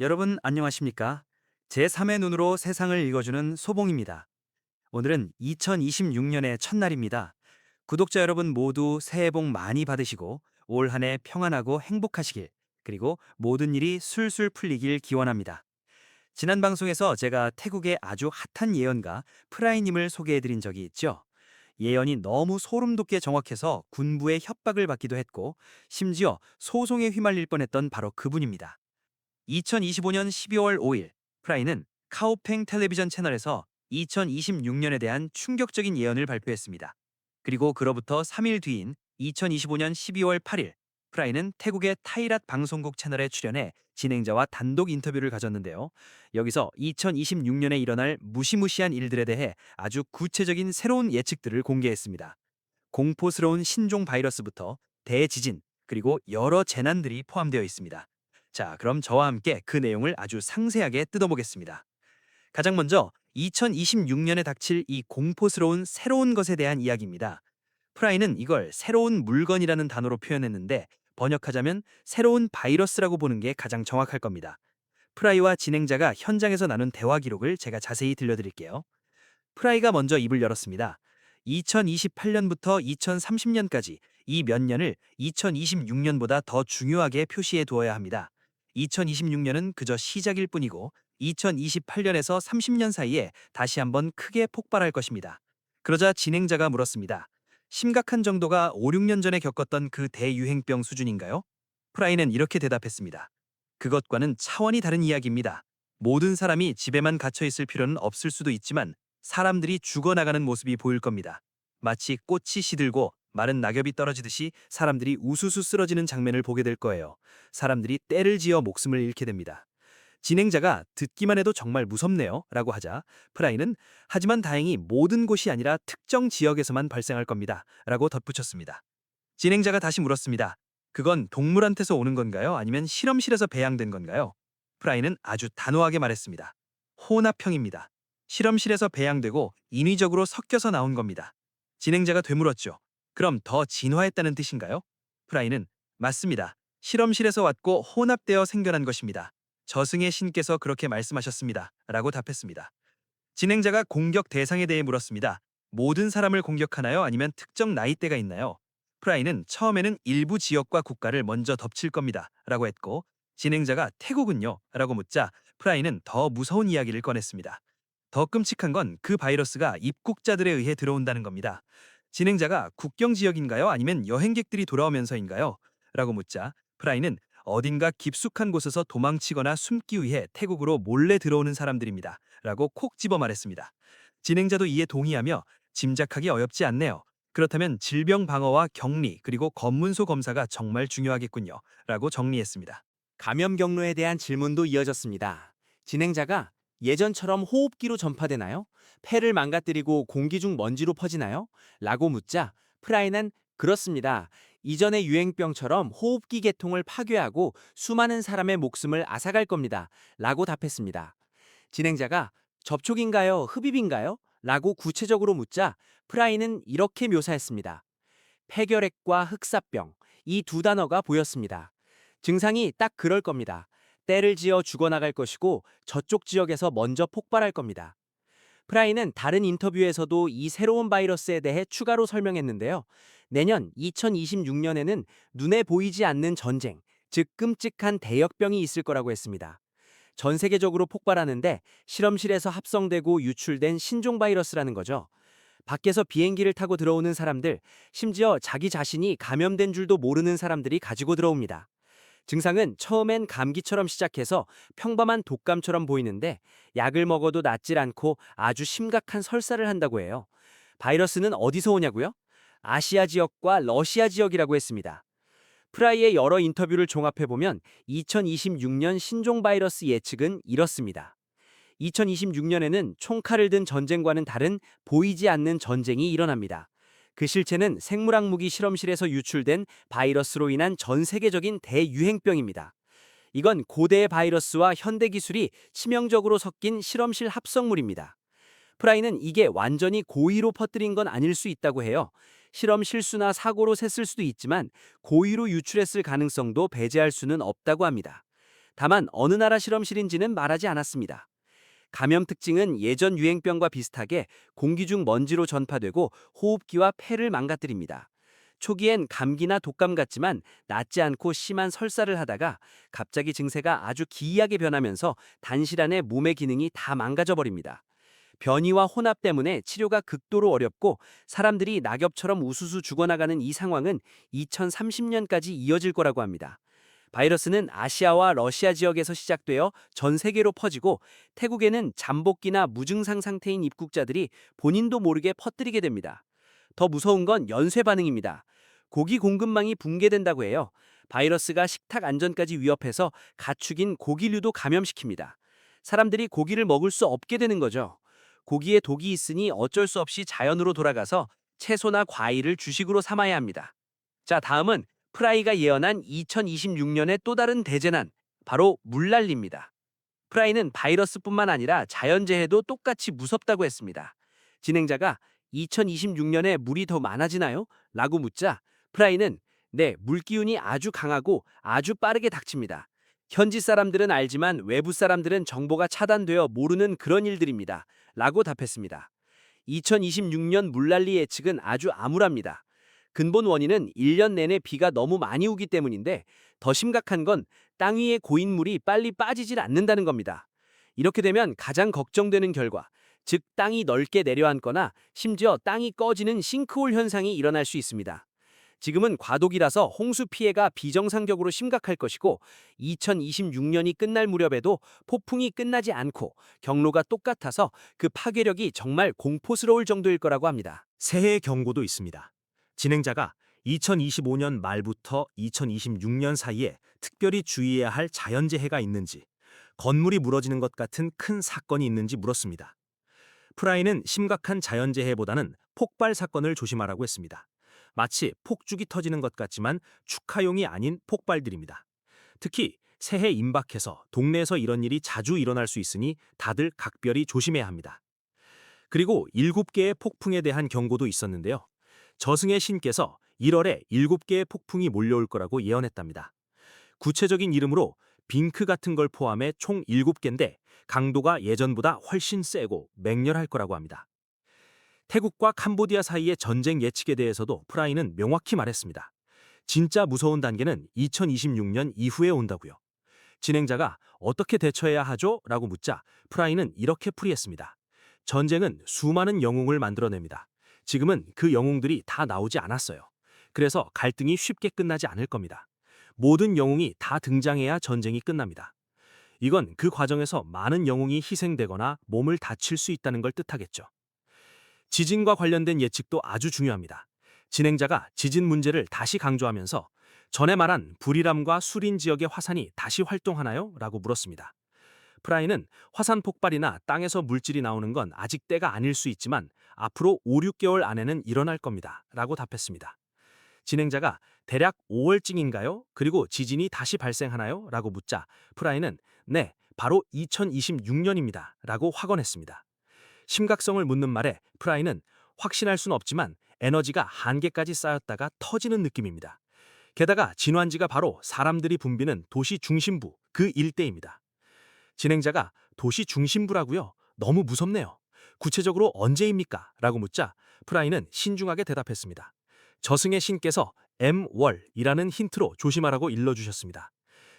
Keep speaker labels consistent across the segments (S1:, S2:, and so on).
S1: 여러분 안녕하십니까? 제3의 눈으로 세상을 읽어주는 소봉입니다. 오늘은 2026년의 첫날입니다. 구독자 여러분 모두 새해 복 많이 받으시고 올 한 해 평안하고 행복하시길, 그리고 모든 일이 술술 풀리길 기원합니다. 지난 방송에서 제가 태국의 아주 핫한 예언가 프라이님을 소개해드린 적이 있죠. 예언이 너무 소름 돋게 정확해서 군부의 협박을 받기도 했고, 심지어 소송에 휘말릴 뻔했던 바로 그분입니다. 2025년 12월 5일, 프라이는 카오팽 텔레비전 채널에서 2026년에 대한 충격적인 예언을 발표했습니다. 그리고 그로부터 3일 뒤인 2025년 12월 8일, 프라이는 태국의 타이랏 방송국 채널에 출연해 진행자와 단독 인터뷰를 가졌는데요. 여기서 2026년에 일어날 무시무시한 일들에 대해 아주 구체적인 새로운 예측들을 공개했습니다. 공포스러운 신종 바이러스부터 대지진, 그리고 여러 재난들이 포함되어 있습니다. 자, 그럼 저와 함께 그 내용을 아주 상세하게 뜯어보겠습니다. 가장 먼저 2026년에 닥칠 이 공포스러운 새로운 것에 대한 이야기입니다. 프라이는 이걸 새로운 물건이라는 단어로 표현했는데, 번역하자면 새로운 바이러스라고 보는 게 가장 정확할 겁니다. 프라이와 진행자가 현장에서 나눈 대화 기록을 제가 자세히 들려드릴게요. 프라이가 먼저 입을 열었습니다. 2028년부터 2030년까지 이 몇 년을 2026년보다 더 중요하게 표시해 두어야 합니다. 2026년은 그저 시작일 뿐이고 2028년에서 30년 사이에 다시 한번 크게 폭발할 것입니다. 그러자 진행자가 물었습니다. 심각한 정도가 5, 6년 전에 겪었던 그 대유행병 수준인가요? 프라이는 이렇게 대답했습니다. 그것과는 차원이 다른 이야기입니다. 모든 사람이 집에만 갇혀 있을 필요는 없을 수도 있지만 사람들이 죽어나가는 모습이 보일 겁니다. 마치 꽃이 시들고 마른 낙엽이 떨어지듯이 사람들이 우수수 쓰러지는 장면을 보게 될 거예요. 사람들이 떼를 지어 목숨을 잃게 됩니다. 진행자가 듣기만 해도 정말 무섭네요 라고 하자, 프라이는 하지만 다행히 모든 곳이 아니라 특정 지역에서만 발생할 겁니다 라고 덧붙였습니다. 진행자가 다시 물었습니다. 그건 동물한테서 오는 건가요? 아니면 실험실에서 배양된 건가요? 프라이는 아주 단호하게 말했습니다. 혼합형입니다. 실험실에서 배양되고 인위적으로 섞여서 나온 겁니다. 진행자가 되물었죠. 그럼 더 진화했다는 뜻인가요? 프라이는 맞습니다. 실험실에서 왔고 혼합되어 생겨난 것입니다. 저승의 신께서 그렇게 말씀하셨습니다. 라고 답했습니다. 진행자가 공격 대상에 대해 물었습니다. 모든 사람을 공격하나요? 아니면 특정 나이대가 있나요? 프라이는 처음에는 일부 지역과 국가를 먼저 덮칠 겁니다. 라고 했고, 진행자가 태국은요? 라고 묻자 프라이는 더 무서운 이야기를 꺼냈습니다. 더 끔찍한 건 그 바이러스가 입국자들에 의해 들어온다는 겁니다. 진행자가 국경 지역인가요? 아니면 여행객들이 돌아오면서인가요? 라고 묻자 프라이는 어딘가 깊숙한 곳에서 도망치거나 숨기 위해 태국으로 몰래 들어오는 사람들입니다. 라고 콕 집어 말했습니다. 진행자도 이에 동의하며 짐작하기 어렵지 않네요. 그렇다면 질병 방어와 격리, 그리고 검문소 검사가 정말 중요하겠군요. 라고 정리했습니다.
S2: 감염 경로에 대한 질문도 이어졌습니다. 진행자가 예전처럼 호흡기로 전파되나요? 폐를 망가뜨리고 공기 중 먼지로 퍼지나요? 라고 묻자 프라이는 그렇습니다. 이전의 유행병처럼 호흡기 계통을 파괴하고 수많은 사람의 목숨을 앗아갈 겁니다. 라고 답했습니다. 진행자가 접촉인가요? 흡입인가요? 라고 구체적으로 묻자 프라이는 이렇게 묘사했습니다. 폐결핵과 흑사병, 이 두 단어가 보였습니다. 증상이 딱 그럴 겁니다. 때를 지어 죽어나갈 것이고 저쪽 지역에서 먼저 폭발할 겁니다. 프라이는 다른 인터뷰에서도 이 새로운 바이러스에 대해 추가로 설명했는데요. 내년 2026년에는 눈에 보이지 않는 전쟁, 즉 끔찍한 대역병이 있을 거라고 했습니다. 전 세계적으로 폭발하는데 실험실에서 합성되고 유출된 신종 바이러스라는 거죠. 밖에서 비행기를 타고 들어오는 사람들, 심지어 자기 자신이 감염된 줄도 모르는 사람들이 가지고 들어옵니다. 증상은 처음엔 감기처럼 시작해서 평범한 독감처럼 보이는데 약을 먹어도 낫질 않고 아주 심각한 설사를 한다고 해요. 바이러스는 어디서 오냐고요? 아시아 지역과 러시아 지역이라고 했습니다. 프라이의 여러 인터뷰를 종합해보면 2026년 신종 바이러스 예측은 이렇습니다. 2026년에는 총칼을 든 전쟁과는 다른 보이지 않는 전쟁이 일어납니다. 그 실체는 생물학무기 실험실에서 유출된 바이러스로 인한 전 세계적인 대유행병입니다. 이건 고대의 바이러스와 현대 기술이 치명적으로 섞인 실험실 합성물입니다. 프라이는 이게 완전히 고의로 퍼뜨린 건 아닐 수 있다고 해요. 실험 실수나 사고로 샜을 수도 있지만 고의로 유출했을 가능성도 배제할 수는 없다고 합니다. 다만 어느 나라 실험실인지는 말하지 않았습니다. 감염 특징은 예전 유행병과 비슷하게 공기 중 먼지로 전파되고 호흡기와 폐를 망가뜨립니다. 초기엔 감기나 독감 같지만 낫지 않고 심한 설사를 하다가 갑자기 증세가 아주 기이하게 변하면서 단시간에 몸의 기능이 다 망가져 버립니다. 변이와 혼합 때문에 치료가 극도로 어렵고 사람들이 낙엽처럼 우수수 죽어나가는 이 상황은 2030년까지 이어질 거라고 합니다. 바이러스는 아시아와 러시아 지역에서 시작되어 전 세계로 퍼지고 태국에는 잠복기나 무증상 상태인 입국자들이 본인도 모르게 퍼뜨리게 됩니다. 더 무서운 건 연쇄 반응입니다. 고기 공급망이 붕괴된다고 해요. 바이러스가 식탁 안전까지 위협해서 가축인 고기류도 감염시킵니다. 사람들이 고기를 먹을 수 없게 되는 거죠. 고기에 독이 있으니 어쩔 수 없이 자연으로 돌아가서 채소나 과일을 주식으로 삼아야 합니다. 자, 다음은 프라이가 예언한 2026년의 또 다른 대재난, 바로 물난리입니다. 프라이는 바이러스뿐만 아니라 자연재해도 똑같이 무섭다고 했습니다. 진행자가 2026년에 물이 더 많아지나요? 라고 묻자 프라이는 네, 물기운이 아주 강하고 아주 빠르게 닥칩니다. 현지 사람들은 알지만 외부 사람들은 정보가 차단되어 모르는 그런 일들입니다. 라고 답했습니다. 2026년 물난리 예측은 아주 암울합니다. 근본 원인은 1년 내내 비가 너무 많이 오기 때문인데 더 심각한 건 땅 위의 고인물이 빨리 빠지질 않는다는 겁니다. 이렇게 되면 가장 걱정되는 결과, 즉 땅이 넓게 내려앉거나 심지어 땅이 꺼지는 싱크홀 현상이 일어날 수 있습니다. 지금은 과도기라서 홍수 피해가 비정상적으로 심각할 것이고 2026년이 끝날 무렵에도 폭풍이 끝나지 않고 경로가 똑같아서 그 파괴력이 정말 공포스러울 정도일 거라고 합니다.
S3: 새해 경고도 있습니다. 진행자가 2025년 말부터 2026년 사이에 특별히 주의해야 할 자연재해가 있는지, 건물이 무너지는 것 같은 큰 사건이 있는지 물었습니다. 프라이는 심각한 자연재해보다는 폭발 사건을 조심하라고 했습니다. 마치 폭죽이 터지는 것 같지만 축하용이 아닌 폭발들입니다. 특히 새해 임박해서 동네에서 이런 일이 자주 일어날 수 있으니 다들 각별히 조심해야 합니다. 그리고 7개의 폭풍에 대한 경고도 있었는데요. 저승의 신께서 1월에 7개의 폭풍이 몰려올 거라고 예언했답니다. 구체적인 이름으로 빙크 같은 걸 포함해 총 7개인데 강도가 예전보다 훨씬 세고 맹렬할 거라고 합니다. 태국과 캄보디아 사이의 전쟁 예측에 대해서도 프라이는 명확히 말했습니다. 진짜 무서운 단계는 2026년 이후에 온다고요. 진행자가 어떻게 대처해야 하죠? 라고 묻자 프라이는 이렇게 풀이했습니다. 전쟁은 수많은 영웅을 만들어냅니다. 지금은 그 영웅들이 다 나오지 않았어요. 그래서 갈등이 쉽게 끝나지 않을 겁니다. 모든 영웅이 다 등장해야 전쟁이 끝납니다. 이건 그 과정에서 많은 영웅이 희생되거나 몸을 다칠 수 있다는 걸 뜻하겠죠. 지진과 관련된 예측도 아주 중요합니다. 진행자가 지진 문제를 다시 강조하면서 전에 말한 불이람과 수린 지역의 화산이 다시 활동하나요? 라고 물었습니다. 프라이는 화산 폭발이나 땅에서 물질이 나오는 건 아직 때가 아닐 수 있지만 앞으로 5, 6개월 안에는 일어날 겁니다. 라고 답했습니다. 진행자가 대략 5월쯤인가요? 그리고 지진이 다시 발생하나요? 라고 묻자 프라이는 네, 바로 2026년입니다. 라고 확언했습니다. 심각성을 묻는 말에 프라이는 확신할 수는 없지만 에너지가 한계까지 쌓였다가 터지는 느낌입니다. 게다가 진환지가 바로 사람들이 붐비는 도시 중심부, 그 일대입니다. 진행자가 도시 중심부라고요? 너무 무섭네요. 구체적으로 언제입니까? 라고 묻자 프라이는 신중하게 대답했습니다. 저승의 신께서 M월이라는 힌트로 조심하라고 일러주셨습니다.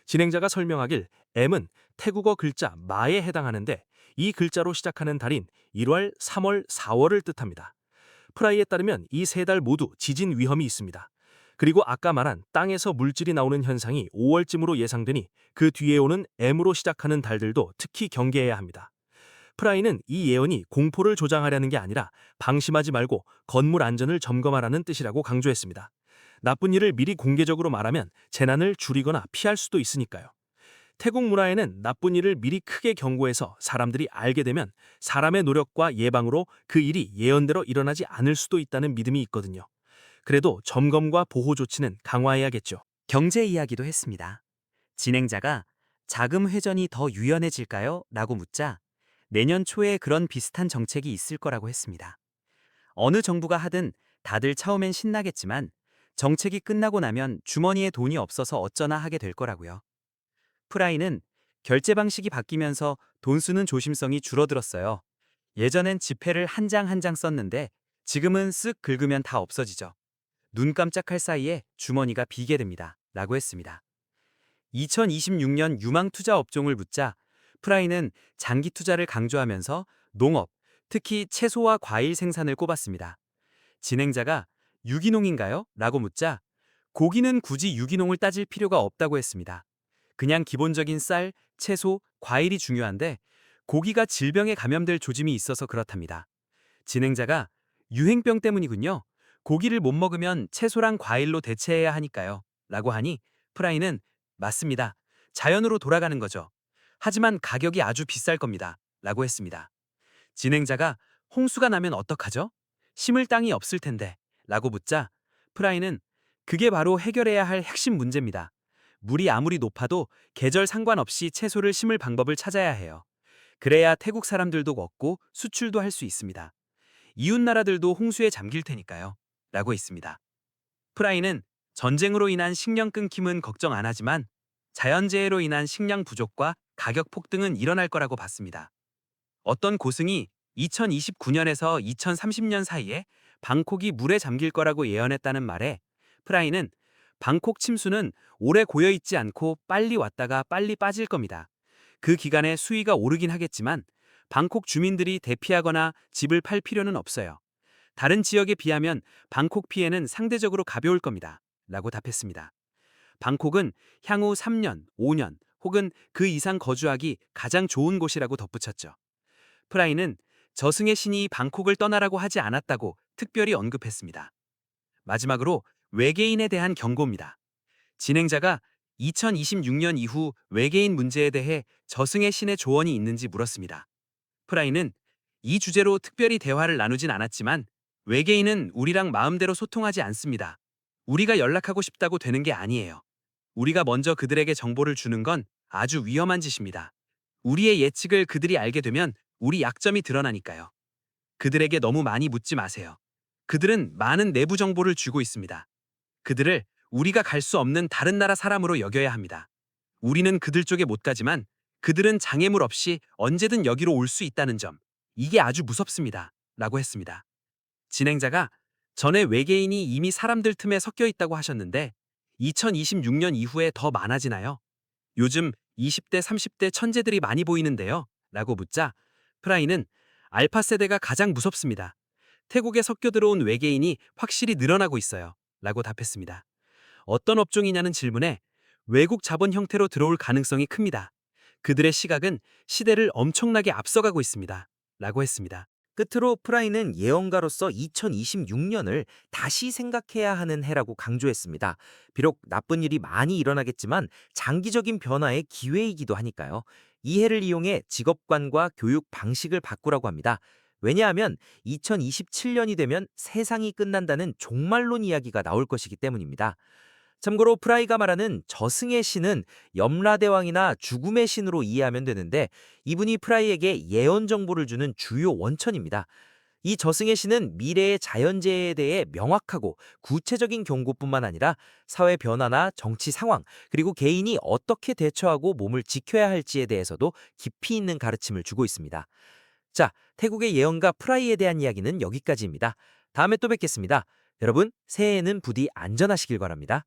S3: 진행자가 설명하길 M은 태국어 글자 마에 해당하는데 이 글자로 시작하는 달인 1월, 3월, 4월을 뜻합니다. 프라이에 따르면 이 세 달 모두 지진 위험이 있습니다. 그리고 아까 말한 땅에서 물질이 나오는 현상이 5월쯤으로 예상되니 그 뒤에 오는 M으로 시작하는 달들도 특히 경계해야 합니다. 프라이는 이 예언이 공포를 조장하려는 게 아니라 방심하지 말고 건물 안전을 점검하라는 뜻이라고 강조했습니다. 나쁜 일을 미리 공개적으로 말하면 재난을 줄이거나 피할 수도 있으니까요. 태국 문화에는 나쁜 일을 미리 크게 경고해서 사람들이 알게 되면 사람의 노력과 예방으로 그 일이 예언대로 일어나지 않을 수도 있다는 믿음이 있거든요. 그래도 점검과 보호 조치는 강화해야겠죠.
S1: 경제 이야기도 했습니다. 진행자가 자금 회전이 더 유연해질까요? 라고 묻자 내년 초에 그런 비슷한 정책이 있을 거라고 했습니다. 어느 정부가 하든 다들 처음엔 신나겠지만 정책이 끝나고 나면 주머니에 돈이 없어서 어쩌나 하게 될 거라고요. 프라이는 결제 방식이 바뀌면서 돈 쓰는 조심성이 줄어들었어요. 예전엔 지폐를 한 장 한 장 썼는데 지금은 쓱 긁으면 다 없어지죠. 눈 깜짝할 사이에 주머니가 비게 됩니다. 라고 했습니다. 2026년 유망 투자 업종을 묻자 프라이는 장기 투자를 강조하면서 농업, 특히 채소와 과일 생산을 꼽았습니다. 진행자가 유기농인가요? 라고 묻자 고기는 굳이 유기농을 따질 필요가 없다고 했습니다. 그냥 기본적인 쌀, 채소, 과일이 중요한데 고기가 질병에 감염될 조짐이 있어서 그렇답니다. 진행자가 유행병 때문이군요. 고기를 못 먹으면 채소랑 과일로 대체해야 하니까요. 라고 하니 프라이는 맞습니다. 자연으로 돌아가는 거죠. 하지만 가격이 아주 비쌀 겁니다. 라고 했습니다. 진행자가 홍수가 나면 어떡하죠? 심을 땅이 없을 텐데. 라고 묻자 프라이는 그게 바로 해결해야 할 핵심 문제입니다. 물이 아무리 높아도 계절 상관없이 채소를 심을 방법을 찾아야 해요. 그래야 태국 사람들도 먹고 수출도 할 수 있습니다. 이웃 나라들도 홍수에 잠길 테니까요. 라고 있습니다. 프라이는 전쟁으로 인한 식량 끊김은 걱정 안 하지만 자연재해로 인한 식량 부족과 가격 폭등은 일어날 거라고 봤습니다. 어떤 고승이 2029년에서 2030년 사이에 방콕이 물에 잠길 거라고 예언했다는 말에 프라이는 방콕 침수는 오래 고여있지 않고 빨리 왔다가 빨리 빠질 겁니다. 그 기간에 수위가 오르긴 하겠지만 방콕 주민들이 대피하거나 집을 팔 필요는 없어요. 다른 지역에 비하면 방콕 피해는 상대적으로 가벼울 겁니다. 라고 답했습니다. 방콕은 향후 3년, 5년 혹은 그 이상 거주하기 가장 좋은 곳이라고 덧붙였죠. 프라이는 저승의 신이 방콕을 떠나라고 하지 않았다고 특별히 언급했습니다. 마지막으로 외계인에 대한 경고입니다. 진행자가 2026년 이후 외계인 문제에 대해 저승의 신의 조언이 있는지 물었습니다. 프라이는 이 주제로 특별히 대화를 나누진 않았지만 외계인은 우리랑 마음대로 소통하지 않습니다. 우리가 연락하고 싶다고 되는 게 아니에요. 우리가 먼저 그들에게 정보를 주는 건 아주 위험한 짓입니다. 우리의 예측을 그들이 알게 되면 우리 약점이 드러나니까요. 그들에게 너무 많이 묻지 마세요. 그들은 많은 내부 정보를 쥐고 있습니다. 그들을 우리가 갈 수 없는 다른 나라 사람으로 여겨야 합니다. 우리는 그들 쪽에 못 가지만 그들은 장애물 없이 언제든 여기로 올 수 있다는 점. 이게 아주 무섭습니다. 라고 했습니다. 진행자가 전에 외계인이 이미 사람들 틈에 섞여 있다고 하셨는데 2026년 이후에 더 많아지나요? 요즘 20대, 30대 천재들이 많이 보이는데요. 라고 묻자 프라이는 알파 세대가 가장 무섭습니다. 태국에 섞여 들어온 외계인이 확실히 늘어나고 있어요. 라고 답했습니다. 어떤 업종이냐는 질문에 외국 자본 형태로 들어올 가능성이 큽니다. 그들의 시각은 시대를 엄청나게 앞서가고 있습니다. 라고 했습니다.
S4: 끝으로 프라이는 예언가로서 2026년을 다시 생각해야 하는 해라고 강조했습니다. 비록 나쁜 일이 많이 일어나겠지만 장기적인 변화의 기회이기도 하니까요. 이 해를 이용해 직업관과 교육 방식을 바꾸라고 합니다. 왜냐하면 2027년이 되면 세상이 끝난다는 종말론 이야기가 나올 것이기 때문입니다. 참고로 프라이가 말하는 저승의 신은 염라대왕이나 죽음의 신으로 이해하면 되는데 이분이 프라이에게 예언 정보를 주는 주요 원천입니다. 이 저승의 신은 미래의 자연재해에 대해 명확하고 구체적인 경고뿐만 아니라 사회 변화나 정치 상황, 그리고 개인이 어떻게 대처하고 몸을 지켜야 할지에 대해서도 깊이 있는 가르침을 주고 있습니다. 자, 태국의 예언가 프라이에 대한 이야기는 여기까지입니다. 다음에 또 뵙겠습니다. 여러분, 새해에는 부디 안전하시길 바랍니다.